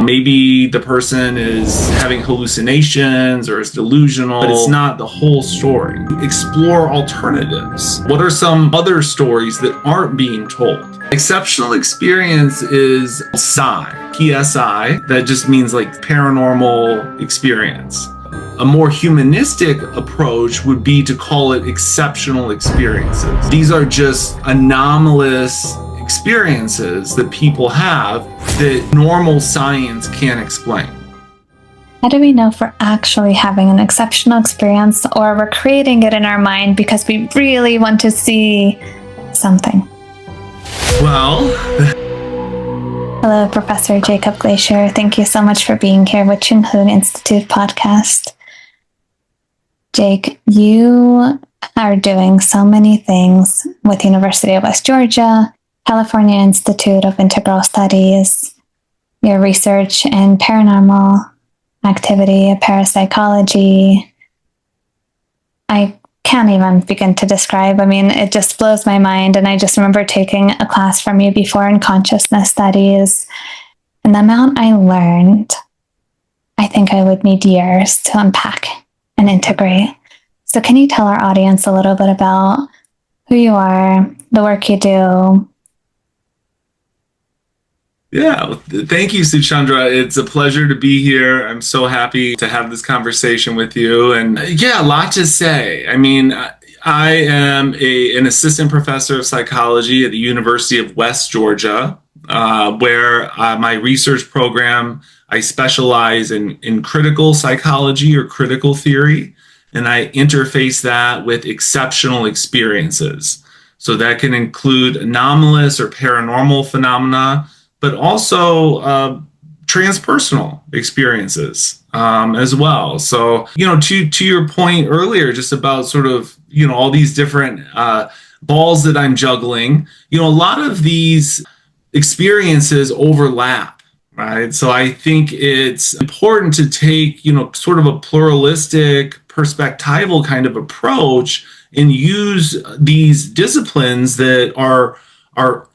Maybe the person is having hallucinations or is delusional, but it's not the whole story. Explore alternatives. What are some other stories that aren't being told? Exceptional experience is PSI, PSI. That just means like paranormal experience. A more humanistic approach would be to call it exceptional experiences. These are just anomalous experiences that people have that normal science can't explain. How do we know if we're actually having an exceptional experience or we're creating it in our mind because we really want to see something? Well, hello, Professor Jacob Glazier. Thank you so much for being here with Chung Huong Institute podcast. Jake, you are doing so many things with University of West Georgia, California Institute of Integral Studies, your research in paranormal activity, parapsychology. I can't even begin to describe. I mean, it just blows my mind. And I just remember taking a class from you before in consciousness studies. And the amount I learned, I think I would need years to unpack and integrate. So can you tell our audience a little bit about who you are, the work you do? Yeah, thank you, Suchandra. It's a pleasure to be here. I'm so happy to have this conversation with you. And yeah, a lot to say. I mean, I am an assistant professor of psychology at the University of West Georgia, where my research program, I specialize in critical psychology or critical theory, and I interface that with exceptional experiences. So that can include anomalous or paranormal phenomena, but also transpersonal experiences as well. So, to your point earlier, just about sort of, all these different balls that I'm juggling, a lot of these experiences overlap, right? So I think it's important to take, sort of a pluralistic, perspectival kind of approach and use these disciplines that are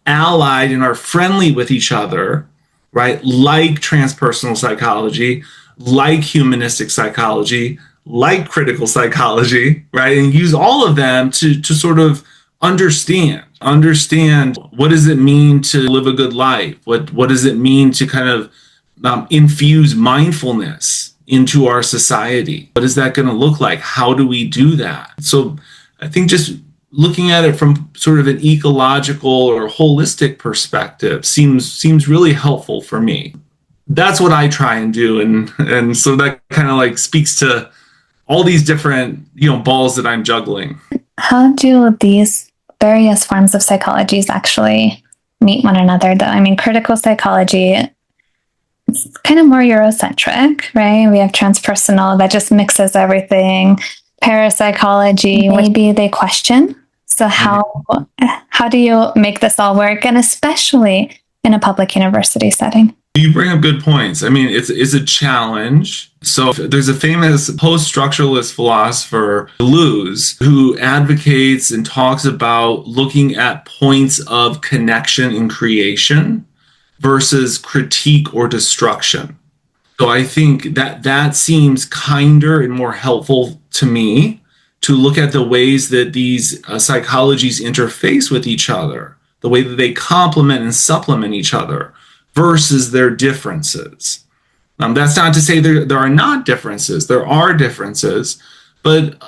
allied and are friendly with each other, right? Like transpersonal psychology, like humanistic psychology, like critical psychology, right? And use all of them to sort of understand what does it mean to live a good life? What does it mean to kind of infuse mindfulness into our society? What is that going to look like? How do we do that? So I think just looking at it from sort of an ecological or holistic perspective seems really helpful for me. That's what I try and do. And so that kind of like speaks to all these different, balls that I'm juggling. How do these various forms of psychologies actually meet one another, though? I mean, critical psychology, it's kind of more Eurocentric, right? We have transpersonal that just mixes everything. Parapsychology, maybe they question. So how do you make this all work? And especially in a public university setting? You bring up good points. I mean, it's a challenge. So there's a famous post-structuralist philosopher, Deleuze, who advocates and talks about looking at points of connection in creation versus critique or destruction. So I think that seems kinder and more helpful to me, to look at the ways that these psychologies interface with each other, the way that they complement and supplement each other versus their differences. That's not to say there are not differences. There are differences, but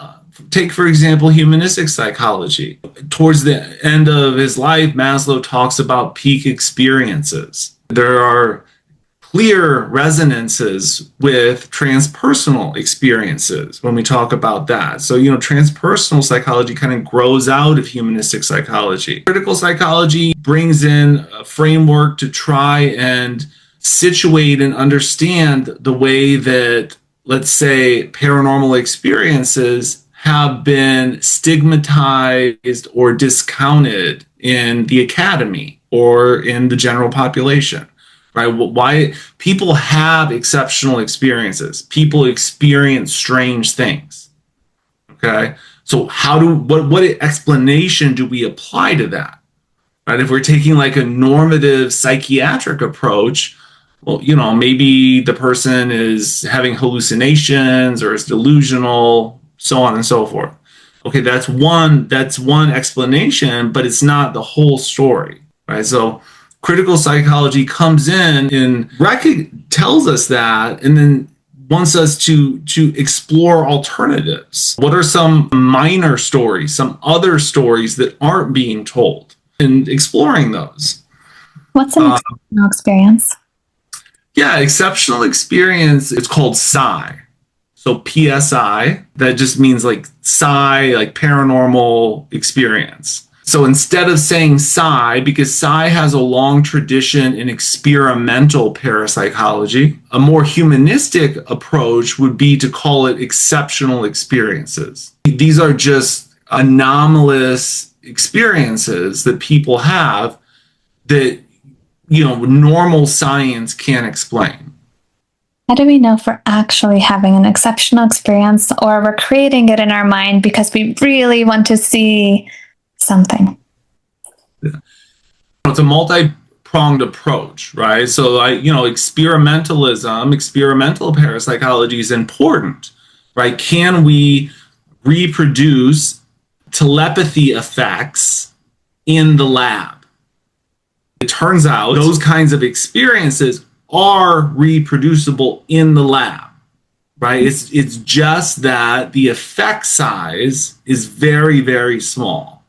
take, for example, humanistic psychology. Towards the end of his life, Maslow talks about peak experiences. There are clear resonances with transpersonal experiences when we talk about that. So, transpersonal psychology kind of grows out of humanistic psychology. Critical psychology brings in a framework to try and situate and understand the way that, let's say, paranormal experiences have been stigmatized or discounted in the academy or in the general population. Right? Why people have exceptional experiences. People experience strange things. Okay. So what explanation do we apply to that? Right? If we're taking like a normative psychiatric approach, well, maybe the person is having hallucinations or is delusional, so on and so forth. Okay, that's one explanation, but it's not the whole story, right? So critical psychology comes in and tells us that, and then wants us to explore alternatives. What are some minor stories, some other stories that aren't being told, and exploring those? What's an exceptional experience? Yeah, exceptional experience. It's called psi. So PSI, that just means like psi, like paranormal experience. So instead of saying psi, because psi has a long tradition in experimental parapsychology, a more humanistic approach would be to call it exceptional experiences. These are just anomalous experiences that people have that, normal science can't explain. How do we know if we're actually having an exceptional experience or we're creating it in our mind because we really want to see something? It's a multi-pronged approach, right? So, experimental parapsychology is important, right? Can we reproduce telepathy effects in the lab? It turns out those kinds of experiences are reproducible in the lab, right? It's just that the effect size is very, very small.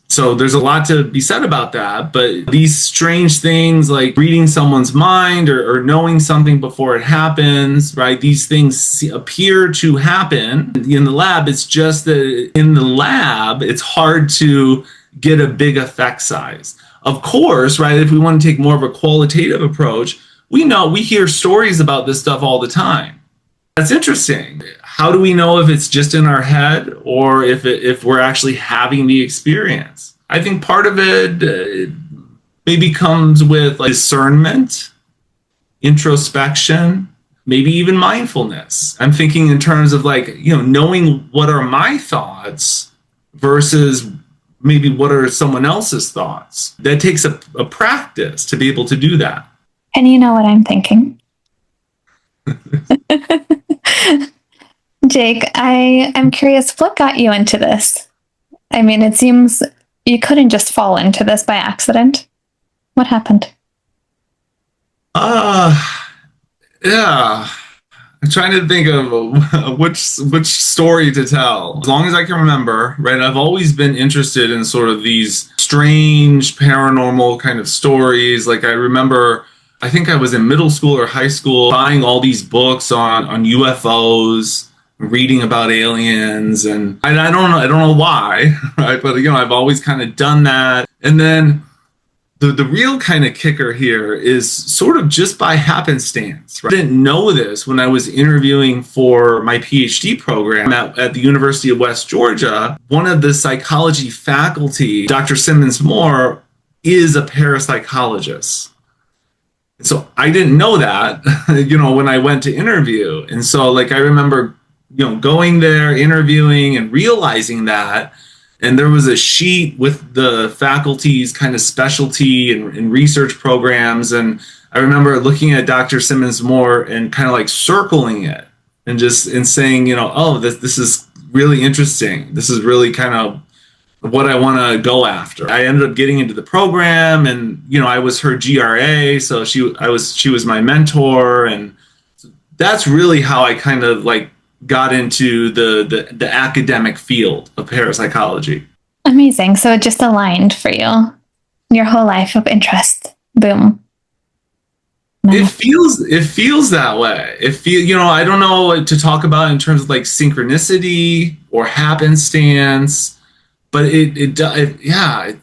So there's a lot to be said about that, but these strange things like reading someone's mind or knowing something before it happens, right? These things appear to happen in the lab. It's just that in the lab, it's hard to get a big effect size. Of course, right, if we want to take more of a qualitative approach, we hear stories about this stuff all the time. That's interesting. How do we know if it's just in our head or if we're actually having the experience? I think part of it maybe comes with like discernment, introspection, maybe even mindfulness. I'm thinking in terms of knowing what are my thoughts versus maybe what are someone else's thoughts. That takes a practice to be able to do that. And you know what I'm thinking? Jake, I am curious, what got you into this? I mean, it seems you couldn't just fall into this by accident. What happened? Yeah. I'm trying to think of which story to tell. As long as I can remember, right? I've always been interested in sort of these strange paranormal kind of stories. Like I remember, I think I was in middle school or high school buying all these books on UFOs, reading about aliens, and I don't know why, right? But I've always kind of done that. And then the real kind of kicker here is sort of just by happenstance. Right? I didn't know this when I was interviewing for my PhD program at the University of West Georgia. One of the psychology faculty, Dr. Simmons Moore, is a parapsychologist. So I didn't know that, when I went to interview. And so I remember, going there, interviewing and realizing that. And there was a sheet with the faculty's kind of specialty and research programs. And I remember looking at Dr. Simmons Moore and kind of circling it and saying, this is really interesting. This is really kind of what I want to go after. I ended up getting into the program and, I was her GRA. So she was my mentor. And that's really how I kind of got into the academic field of parapsychology. Amazing. So it just aligned for you. Your whole life of interest. Boom. It feels that way. I don't know what to talk about in terms of synchronicity or happenstance, but I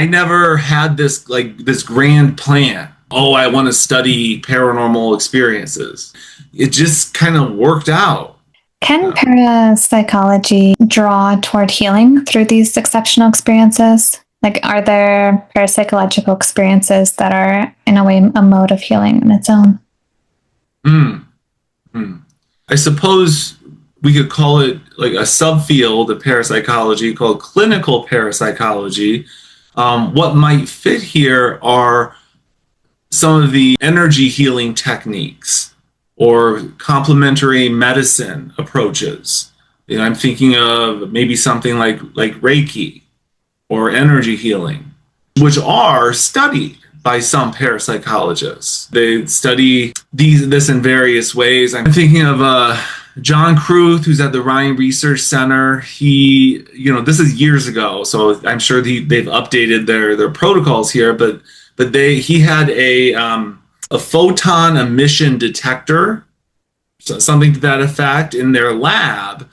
never had this grand plan. Oh, I want to study paranormal experiences. It just kind of worked out. Can parapsychology draw toward healing through these exceptional experiences? Are there parapsychological experiences that are, in a way, a mode of healing in its own? I suppose we could call it a subfield of parapsychology called clinical parapsychology. What might fit here are some of the energy healing techniques or complementary medicine approaches. I'm thinking of maybe something like Reiki or energy healing, which are studied by some parapsychologists. They study this in various ways. I'm thinking of John Kruth, who's at the Ryan Research Center. He, this is years ago, so I'm sure they've updated their protocols here. But he had a photon emission detector, something to that effect, in their lab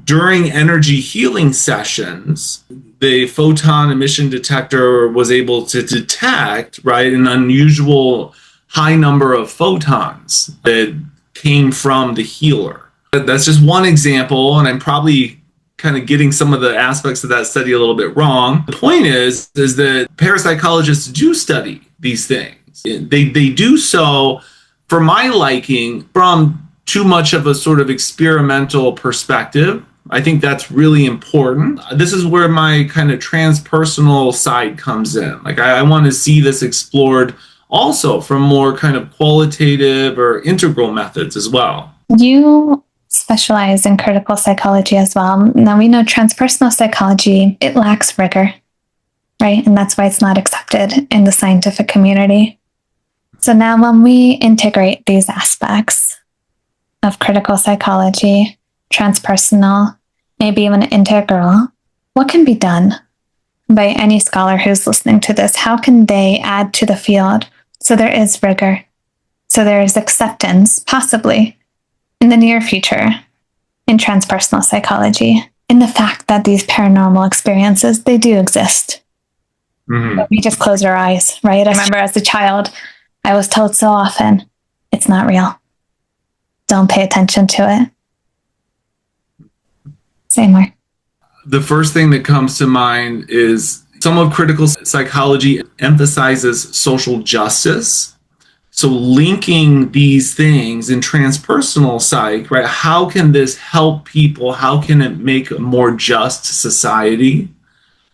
during energy healing sessions. The photon emission detector was able to detect, right, an unusual high number of photons that came from the healer. That's just one example, and I'm probably kind of getting some of the aspects of that study a little bit wrong. The point is that parapsychologists do study these things. They do so, for my liking, from too much of a sort of experimental perspective. I think that's really important. This is where my kind of transpersonal side comes in. Like, I want to see this explored also from more kind of qualitative or integral methods as well. You specialize in critical psychology as well. Now, we know transpersonal psychology, it lacks rigor, right? And that's why it's not accepted in the scientific community. So now when we integrate these aspects of critical psychology, transpersonal, maybe even integral, what can be done by any scholar who's listening to this? How can they add to the field so there is rigor, so there is acceptance, possibly in the near future, in transpersonal psychology, in the fact that these paranormal experiences, they do exist. Mm-hmm. But we just close our eyes, right? I remember as a child, I was told so often, it's not real. Don't pay attention to it. Say more. The first thing that comes to mind is some of critical psychology emphasizes social justice. So linking these things in transpersonal psych, right? How can this help people? How can it make a more just society,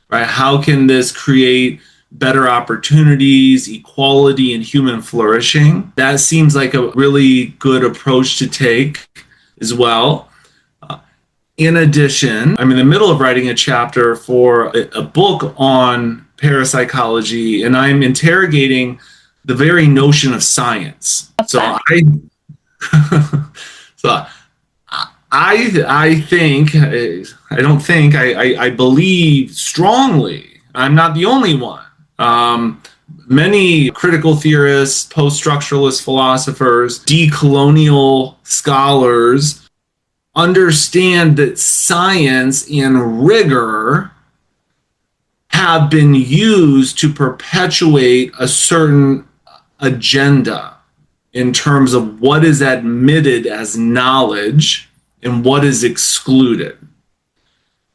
right? How can this create better opportunities, equality, and human flourishing? That seems like a really good approach to take as well. In addition, I'm in the middle of writing a chapter for a book on parapsychology, and I'm interrogating the very notion of science. So I believe strongly, I'm not the only one. Many critical theorists, post-structuralist philosophers, decolonial scholars understand that science and rigor have been used to perpetuate a certain agenda in terms of what is admitted as knowledge and what is excluded.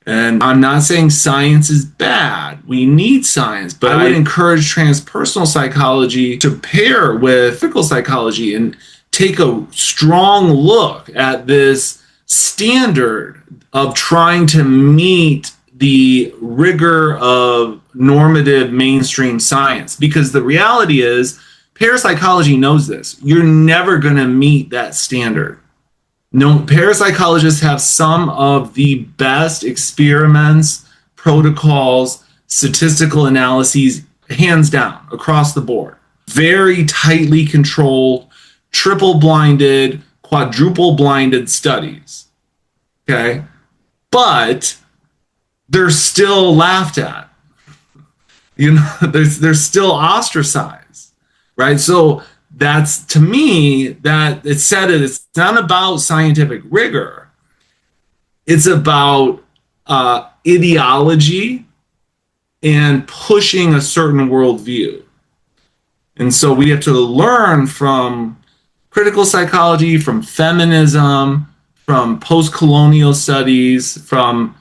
And I'm not saying science is bad. We need science, but I would encourage transpersonal psychology to pair with critical psychology and take a strong look at this standard of trying to meet the rigor of normative mainstream science. Because the reality is, parapsychology knows this. You're never going to meet that standard. No, parapsychologists have some of the best experiments, protocols, statistical analyses, hands down, across the board. Very tightly controlled, triple-blinded, quadruple-blinded studies. Okay? But they're still laughed at. They're still ostracized. Right? So that's, to me, that it said it's not about scientific rigor. It's about ideology and pushing a certain worldview. And so we have to learn from critical psychology, from feminism, from post-colonial studies, from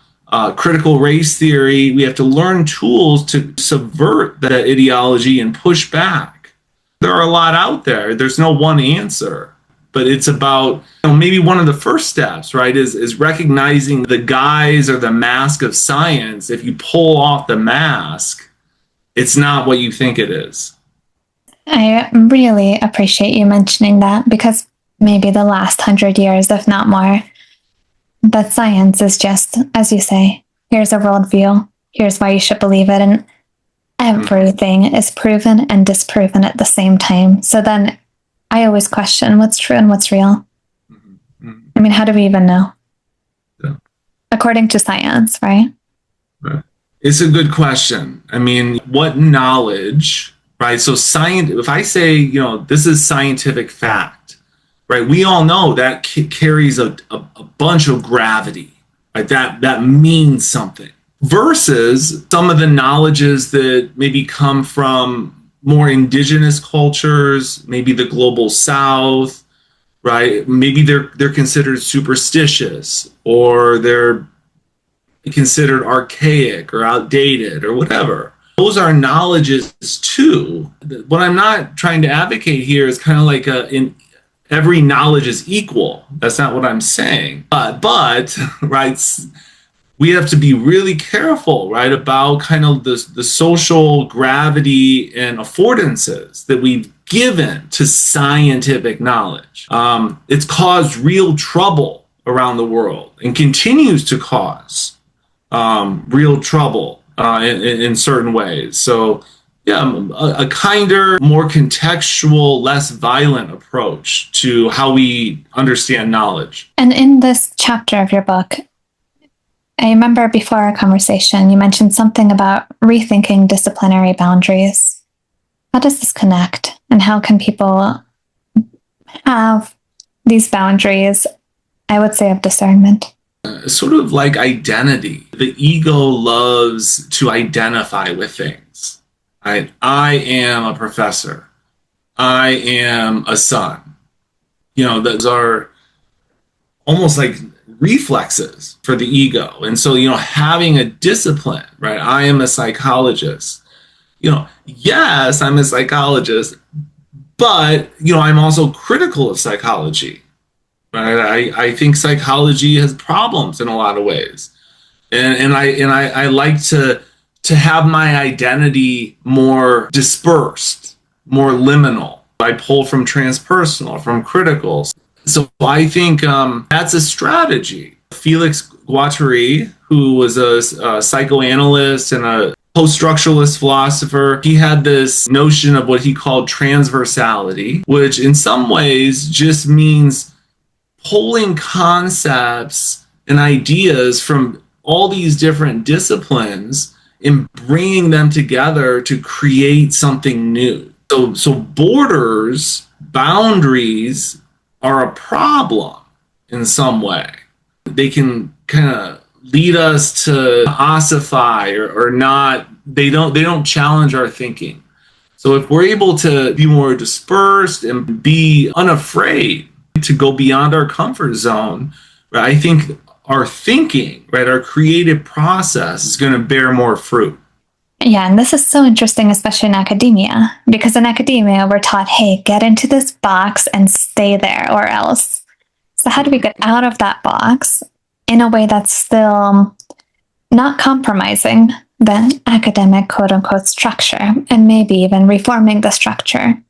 critical race theory. We have to learn tools to subvert that ideology and push back. There are a lot out there. There's no one answer, but it's about, maybe one of the first steps, right, is recognizing the guise or the mask of science. If you pull off the mask, it's not what you think it is. I really appreciate you mentioning that, because maybe the last 100 years, if not more, that science is just, as you say, here's a worldview, here's why you should believe it, and everything is proven and disproven at the same time. So then I always question what's true and what's real. I mean, how do we even know? Yeah. According to science, right? Right. It's a good question. I mean, what knowledge, right? So science, if I say, this is scientific fact, right? We all know that carries a bunch of gravity, right? That means something. Versus some of the knowledges that maybe come from more indigenous cultures, maybe the global South, right? Maybe they're considered superstitious, or they're considered archaic or outdated or whatever. Those are knowledges too. What I'm not trying to advocate here is kind of like in every knowledge is equal. That's not what I'm saying. But right, we have to be really careful, right, about kind of the social gravity and affordances that we've given to scientific knowledge. It's caused real trouble around the world and continues to cause real trouble in certain ways. So, yeah, a kinder, more contextual, less violent approach to how we understand knowledge. And in this chapter of your book, I remember before our conversation, you mentioned something about rethinking disciplinary boundaries. How does this connect? And how can people have these boundaries, I would say, of discernment? Sort of like identity. The ego loves to identify with things. I am a professor. I am a son. Those are almost like reflexes for the ego. And so, having a discipline, right? I am a psychologist. Yes, I'm a psychologist, but, I'm also critical of psychology. Right? I think psychology has problems in a lot of ways. And I like to have my identity more dispersed, more liminal. I pull from transpersonal, from critical. So I think that's a strategy. Felix Guattari, who was a psychoanalyst and a post-structuralist philosopher, he had this notion of what he called transversality, which in some ways just means pulling concepts and ideas from all these different disciplines and bringing them together to create something new. So borders, boundaries are a problem in some way. They can kind of lead us to ossify or not. They don't challenge our thinking. So if we're able to be more dispersed and be unafraid to go beyond our comfort zone, right, I think our thinking, right, our creative process is going to bear more fruit. Yeah, and this is so interesting, especially in academia, because in academia, we're taught, hey, get into this box and stay there or else. So how do we get out of that box in a way that's still not compromising the academic quote unquote structure, and maybe even reforming the structure,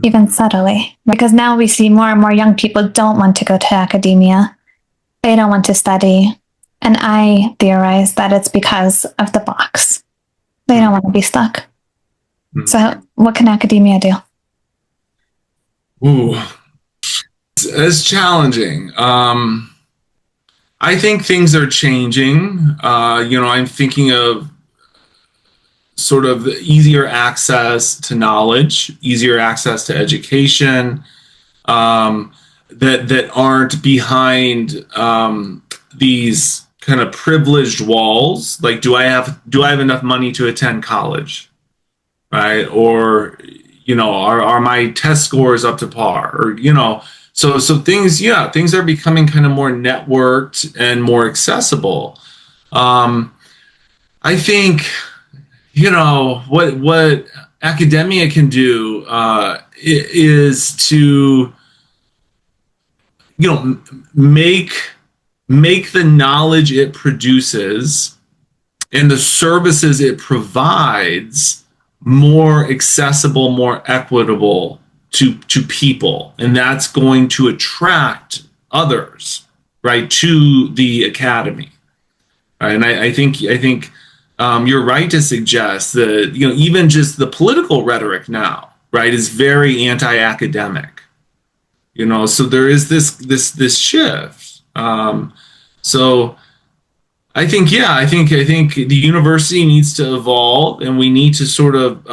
even subtly? Because now we see more and more young people don't want to go to academia. They don't want to study. And I theorize that it's because of the box. They don't want to be stuck. So what can academia do? Ooh, it's challenging. I think things are changing. I'm thinking of sort of easier access to knowledge, easier access to education, that aren't behind these kind of privileged walls. Like, do I have enough money to attend college, right? Or are my test scores up to par? Or so things are becoming kind of more networked and more accessible. I think what academia can do is to make the knowledge it produces and the services it provides more accessible, more equitable to people, and that's going to attract others, right, to the academy. Right? And I think you're right to suggest that even just the political rhetoric now, right, is very anti-academic. So there is this shift. So I think the university needs to evolve, and we need to sort of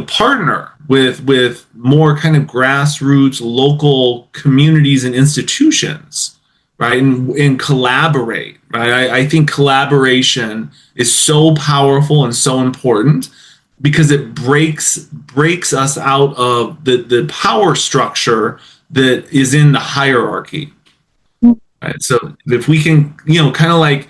partner with more kind of grassroots local communities and institutions, right, and collaborate. Right, I think collaboration is so powerful and so important because it breaks us out of the power structure that is in the hierarchy. Right, so if we can kind of like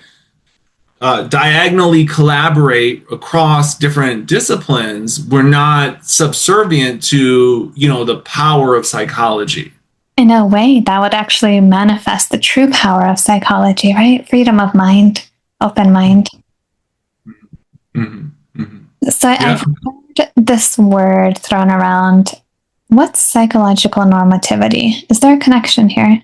diagonally collaborate across different disciplines, we're not subservient to the power of psychology. In a way, that would actually manifest the true power of psychology, right? Freedom of mind, open mind. Mm-hmm. Mm-hmm. So I've heard this word thrown around. What's psychological normativity? Is there a connection here?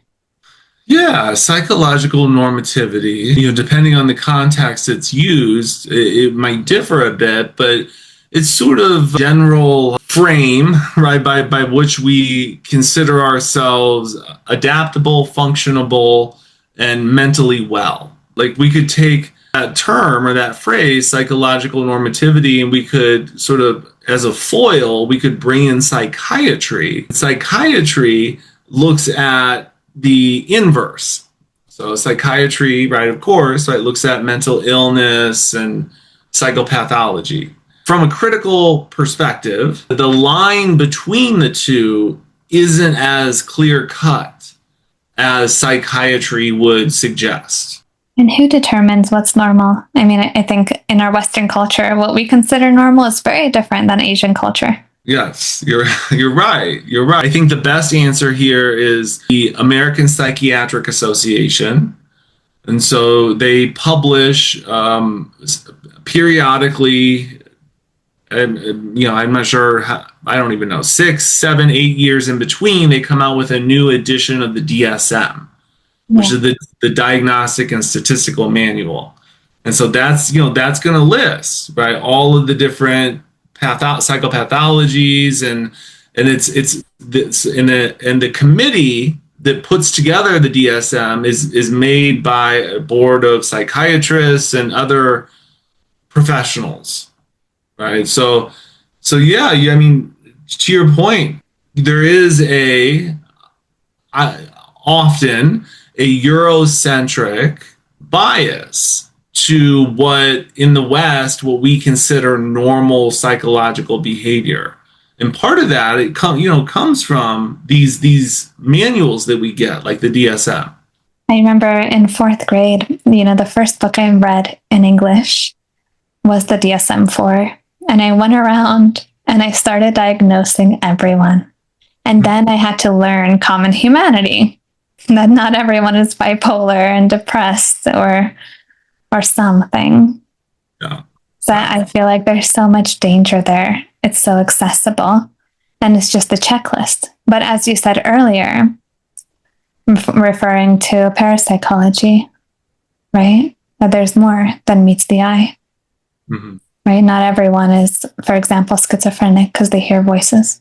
Yeah, psychological normativity, depending on the context it's used, it might differ a bit, but it's sort of general frame, right, by which we consider ourselves adaptable, functionable, and mentally well. Like we could take that term or that phrase, psychological normativity, and we could sort of, as a foil, we could bring in psychiatry. Psychiatry looks at the inverse. So psychiatry, right, of course, right, looks at mental illness and psychopathology. From a critical perspective, the line between the two isn't as clear cut as psychiatry would suggest. And who determines what's normal? I mean, I think in our Western culture, what we consider normal is very different than Asian culture. Yes, you're right. You're right. I think the best answer here is the American Psychiatric Association. And so they publish periodically, I'm not sure, I don't even know, 6, 7, 8 years in between, they come out with a new edition of the DSM, which is the Diagnostic and Statistical Manual. And so that's going to list, right, all of the different psychopathologies, and the committee that puts together the DSM is made by a board of psychiatrists and other professionals, right? So yeah, I mean, to your point, there is often a Eurocentric bias to what in the West, what we consider normal psychological behavior. And part of that, it comes from these manuals that we get, like the DSM. I remember in 4th grade, the first book I read in English was the DSM-4. And I went around and I started diagnosing everyone. And then I had to learn common humanity, that not everyone is bipolar and depressed or something. Yeah. So I feel like there's so much danger there. It's so accessible and it's just a checklist. But as you said earlier, referring to parapsychology, right? That there's more than meets the eye, mm-hmm. right? Not everyone is, for example, schizophrenic because they hear voices,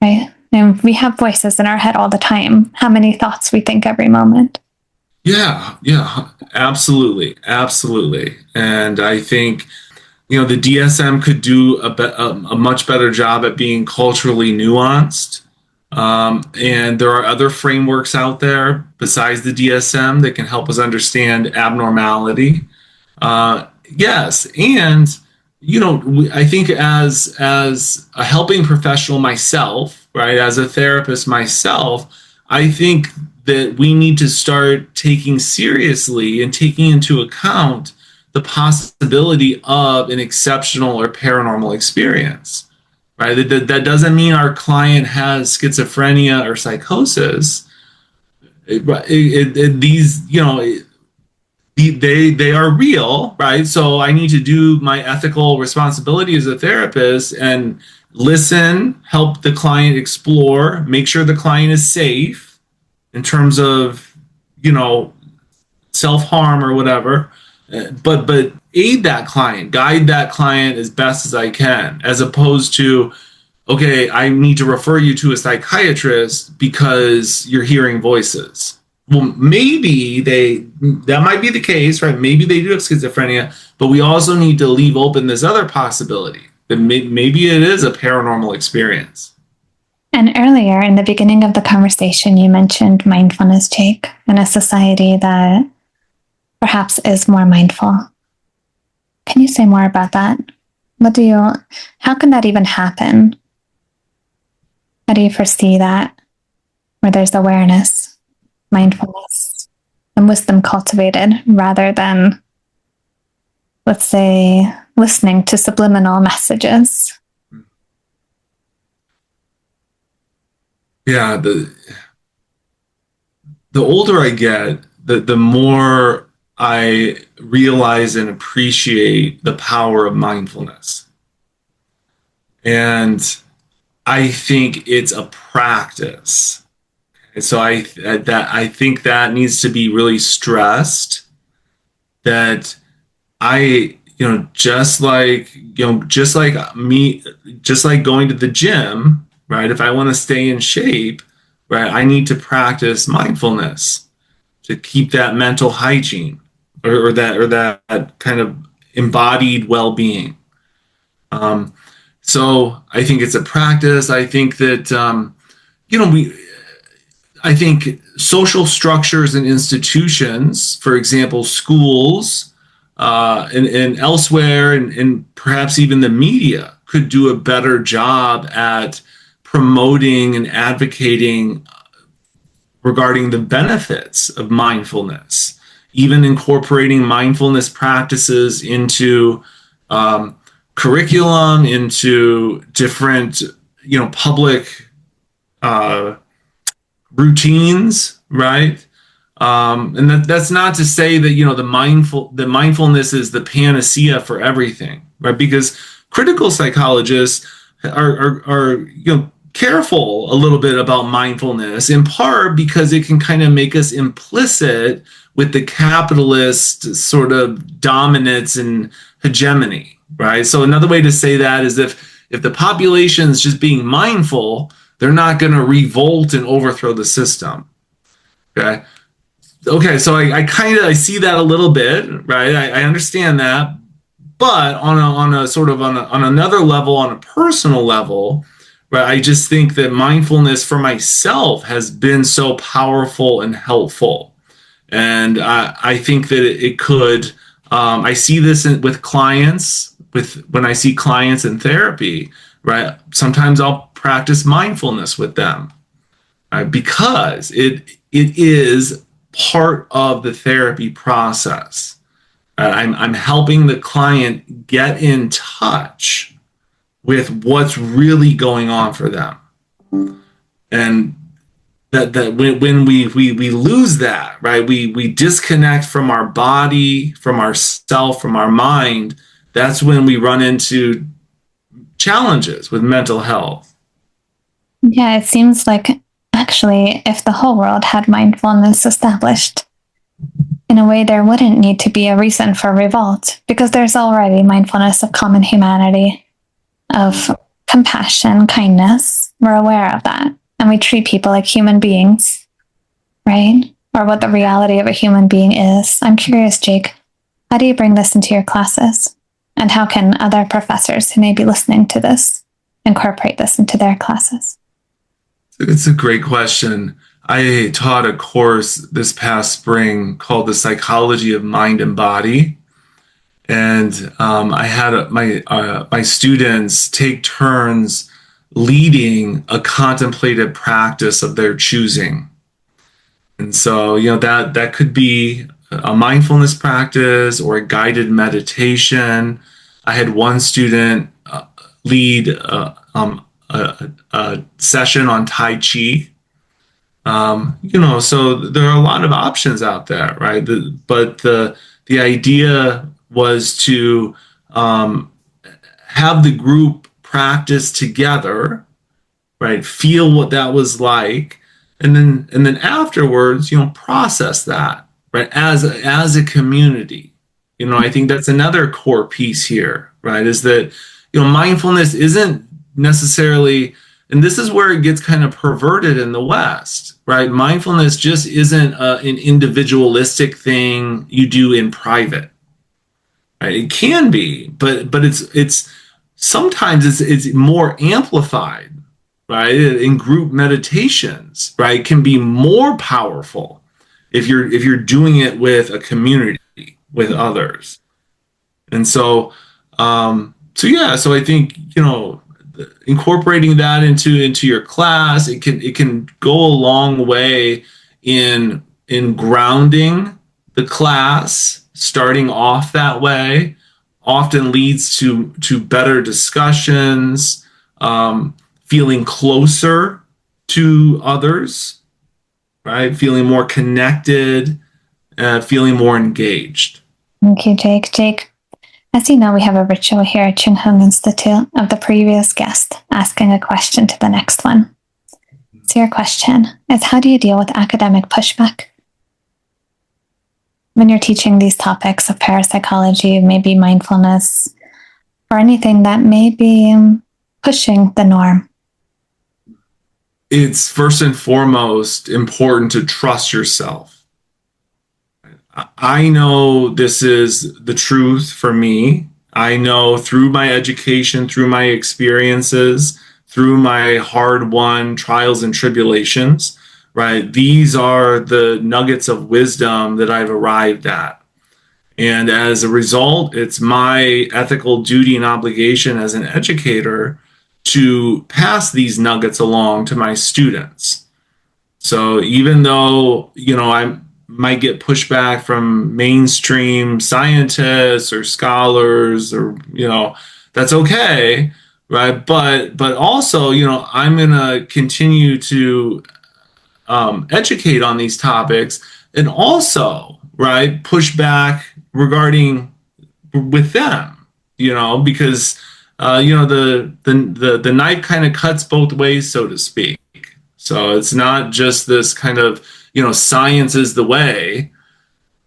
right? And we have voices in our head all the time. How many thoughts we think every moment. Yeah, absolutely. And I think, the DSM could do a much better job at being culturally nuanced. And there are other frameworks out there besides the DSM that can help us understand abnormality. Yes, and I think as a helping professional myself, right, as a therapist myself, I think that we need to start taking seriously and taking into account the possibility of an exceptional or paranormal experience, right? That doesn't mean our client has schizophrenia or psychosis. These, they are real, right? So I need to do my ethical responsibility as a therapist and listen, help the client explore, make sure the client is safe in terms of, you know, self-harm or whatever. But aid that client, guide that client as best as I can, as opposed to, okay, I need to refer you to a psychiatrist because you're hearing voices. Well, maybe that might be the case, right? Maybe they do have schizophrenia, but we also need to leave open this other possibility that maybe it is a paranormal experience. And earlier in the beginning of the conversation, you mentioned mindfulness, Jake, in a society that perhaps is more mindful. Can you say more about that? How can that even happen? How do you foresee that? Where there's awareness, mindfulness, and wisdom cultivated rather than, let's say, listening to subliminal messages. Yeah, the older I get, the more I realize and appreciate the power of mindfulness. And I think it's a practice. So I think that needs to be really stressed, that just like me, just like going to the gym, right? If I want to stay in shape, right, I need to practice mindfulness to keep that mental hygiene, or that kind of embodied well-being. So I think it's a practice. I think that you know we I think social structures and institutions, for example, schools, and elsewhere, and perhaps even the media, could do a better job at promoting and advocating regarding the benefits of mindfulness, even incorporating mindfulness practices into curriculum, into different, public routines, right? And that's not to say that the mindfulness is the panacea for everything, right? Because critical psychologists are careful a little bit about mindfulness, in part because it can kind of make us implicit with the capitalist sort of dominance and hegemony, right? So another way to say that is if the population is just being mindful, they're not going to revolt and overthrow the system. Okay, so I see that a little bit, right? I understand that, but on another level, on a personal level, right? I just think that mindfulness for myself has been so powerful and helpful, and I think that it could. I see this with clients, when I see clients in therapy, right? Sometimes I'll practice mindfulness with them, right? Because it is part of the therapy process. I'm helping the client get in touch with what's really going on for them, and that when we lose that, right, we disconnect from our body, from ourself, from our mind. That's when we run into challenges with mental health. Yeah, it seems like actually, if the whole world had mindfulness established, in a way, there wouldn't need to be a reason for revolt because there's already mindfulness of common humanity, of compassion, kindness. We're aware of that. And we treat people like human beings, right? Or what the reality of a human being is. I'm curious, Jake, how do you bring this into your classes? And how can other professors who may be listening to this incorporate this into their classes? It's a great question. I taught a course this past spring called The Psychology of Mind and Body. And I had my students take turns leading a contemplative practice of their choosing. And so, that could be a mindfulness practice or a guided meditation. I had one student lead a session on Tai Chi. So there are a lot of options out there, right? But the idea was to have the group practice together, right? Feel what that was like, and then afterwards, process that, right? As a community. I think that's another core piece here, right? Is that mindfulness isn't necessarily, and this is where it gets kind of perverted in the West, right? Mindfulness just isn't an individualistic thing you do in private. Right? It can be, but it's sometimes it's more amplified, right? In group meditations, right, can be more powerful if you're doing it with a community, with others. And so I think incorporating that into your class, it can go a long way in grounding the class. Starting off that way often leads to better discussions, feeling closer to others, right? Feeling more connected, feeling more engaged. Thank you, Jake. Jake, as you know, we have a ritual here at Chung Huong Institute of the previous guest asking a question to the next one. So your question is, how do you deal with academic pushback? When you're teaching these topics of parapsychology, maybe mindfulness, or anything that may be pushing the norm? It's first and foremost important to trust yourself. I know this is the truth for me. I know through my education, through my experiences, through my hard-won trials and tribulations, right? These are the nuggets of wisdom that I've arrived at. And as a result, it's my ethical duty and obligation as an educator to pass these nuggets along to my students. So even though, I might get pushback from mainstream scientists or scholars or, that's okay, right? But also, I'm going to continue to educate on these topics and also, right, push back regarding with them, because the knife kind of cuts both ways, so to speak. So it's not just this kind of science is the way,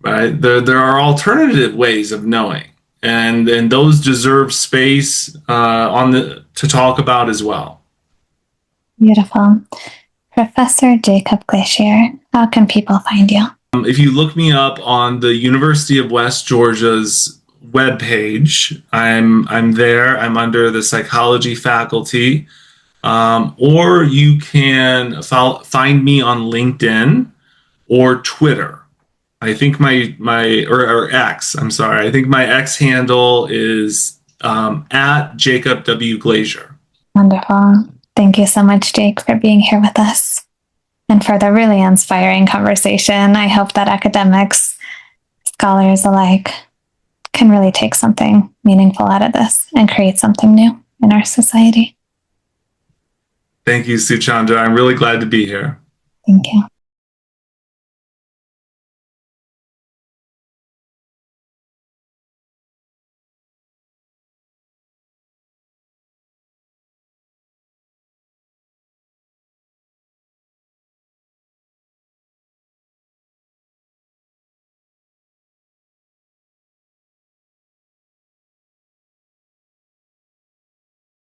right? There are alternative ways of knowing, and those deserve space to talk about as well. Beautiful. Professor Jacob Glazier, how can people find you? If you look me up on the University of West Georgia's webpage, I'm there. I'm under the psychology faculty, or you can find me on LinkedIn or Twitter. I think or X. I'm sorry. I think my X handle is at Jacob W. Glazier. Wonderful. Thank you so much, Jake, for being here with us and for the really inspiring conversation. I hope that academics, scholars alike, can really take something meaningful out of this and create something new in our society. Thank you, Suchandra. I'm really glad to be here. Thank you.